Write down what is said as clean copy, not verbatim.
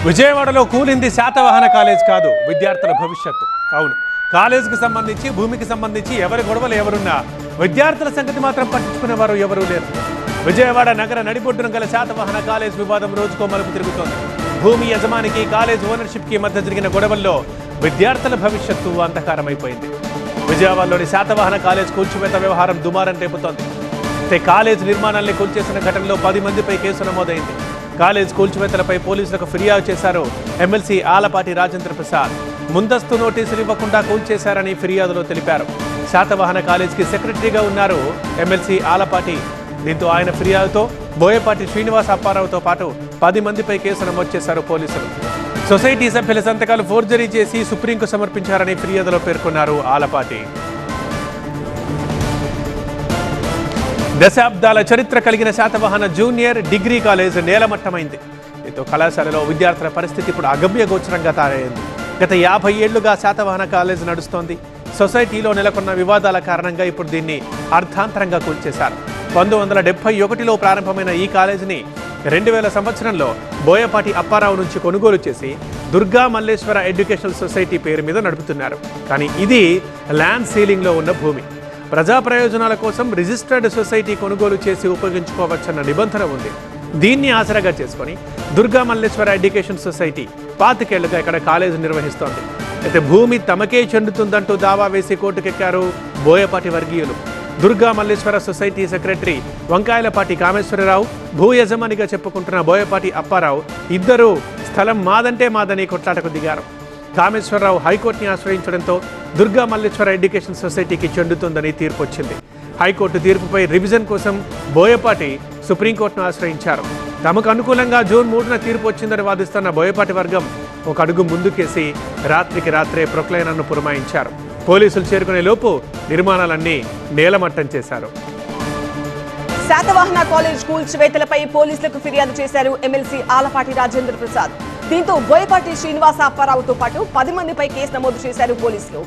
విజయవాడలో కూలింది శాతవాహన కాలేజ్ కాదు, విద్యార్థుల భవిష్యత్తు. అవును, కాలేజీకి సంబంధించి భూమికి సంబంధించి ఎవరి గొడవలు ఎవరున్నా విద్యార్థుల సంగతి మాత్రం పట్టించుకునేవారు ఎవరూ లేరు. విజయవాడ నగర నడిబొడ్డున గల శాతవాహన కాలేజ్ వివాదం రోజుకో మలుపు తిరుగుతోంది. భూమి యజమానికి కాలేజ్ ఓనర్షిప్ కి మధ్య జరిగిన గొడవల్లో విద్యార్థుల భవిష్యత్తు అంధకారమైపోయింది. విజయవాడలోని శాతవాహన కాలేజ్ కూల్చివేత వ్యవహారం దుమారం రేపుతోంది. కాలేజ్ నిర్మాణాన్ని కూల్చేసిన ఘటనలో 10 మందిపై కేసు నమోదైంది. కాలేజ్ కూల్చివేతలపై పోలీసులకు ఫిర్యాదు చేశారు ఎమ్మెల్సీ ఆలపాటి రాజేంద్ర ప్రసాద్. ముందస్తు నోటీసులు ఇవ్వకుండా కూల్చేశారని ఫిర్యాదులో తెలిపారు. శాతవాహన కాలేజ్కి సెక్రటరీగా ఉన్నారు ఎమ్మెల్సీ ఆలపాటి. దీంతో ఆయన ఫిర్యాదుతో బోయపాటి శ్రీనివాస్ అప్పారావుతో పాటు 10 మందిపై కేసు నమోదు చేశారు పోలీసులు. సొసైటీ సభ్యుల సంతకాలు ఫోర్జరీ చేసి సుప్రీంకు సమర్పించారని ఫిర్యాదులో పేర్కొన్నారు ఆలపాటి. దశాబ్దాల చరిత్ర కలిగిన శాతవాహన జూనియర్ డిగ్రీ కాలేజ్ నేలమట్టమైంది. దీంతో కళాశాలలో విద్యార్థుల పరిస్థితి ఇప్పుడు అగమ్య గోచరంగా తయారైంది. గత 50 ఏళ్లుగా శాతవాహన కాలేజ్ నడుస్తోంది. సొసైటీలో నెలకొన్న వివాదాల కారణంగా ఇప్పుడు దీన్ని అర్ధాంతరంగా కూల్చేశారు. 1971లో ప్రారంభమైన ఈ కాలేజీని 2000 సంవత్సరంలో బోయపాటి అప్పారావు నుంచి కొనుగోలు చేసి దుర్గా మల్లేశ్వర ఎడ్యుకేషనల్ సొసైటీ పేరు మీద నడుపుతున్నారు. కానీ ఇది ల్యాండ్ సీలింగ్లో ఉన్న భూమి. ప్రజా ప్రయోజనాల కోసం రిజిస్టర్డ్ సొసైటీ కొనుగోలు చేసి ఉపయోగించుకోవచ్చన్న నిబంధన ఉంది. దీన్ని ఆసరాగా చేసుకొని దుర్గా మల్లేశ్వర ఎడ్యుకేషన్ సొసైటీ 25 ఏళ్లుగా ఇక్కడ కాలేజీ నిర్వహిస్తోంది. అయితే భూమి తమకే చెందుతుందంటూ దావా వేసి కోర్టుకెక్కారు బోయపాటి వర్గీయులు. దుర్గా మల్లేశ్వర సొసైటీ సెక్రటరీ వంకాయలపాటి కామేశ్వరరావు, భూ యజమానిగా చెప్పుకుంటున్న బోయపాటి అప్పారావు ఇద్దరూ స్థలం మాదంటే మాదని కొట్లాటకు దిగారు. కామేశ్వరరావు హైకోర్టుని ఆశ్రయించడంతో దుర్గా మల్లేశ్వర ఎడ్యుకేషన్ సొసైటీకి చెందుతుందని తీర్పు వచ్చింది. హైకోర్టు తీర్పుపై రివిజన్ కోసం బోయపాటి సుప్రీంకోర్టును ఆశ్రయించారు. తమకు అనుకూలంగా జూన్ 3న తీర్పు వచ్చిందని వాదిస్తున్న బోయపాటి వర్గం ఒక అడుగు ముందుకేసి రాత్రికి రాత్రే ప్రొక్లైనర్ను పురమాయించారు. పోలీసులు చేరుకునే లోపు నిర్మాణాలన్నీ నేలమట్టం చేశారు. శాతవాహన కాలేజ్ కూల్చివేతలపై పోలీసులకు ఫిర్యాదు చేశారు ఎమ్మెల్సీ ఆలపాటి రాజేంద్ర ప్రసాద్. దీంతో బోయపాటి శ్రీనివాస అప్పారావుతో పాటు 10 మందిపై కేసు నమోదు చేశారు పోలీసులు.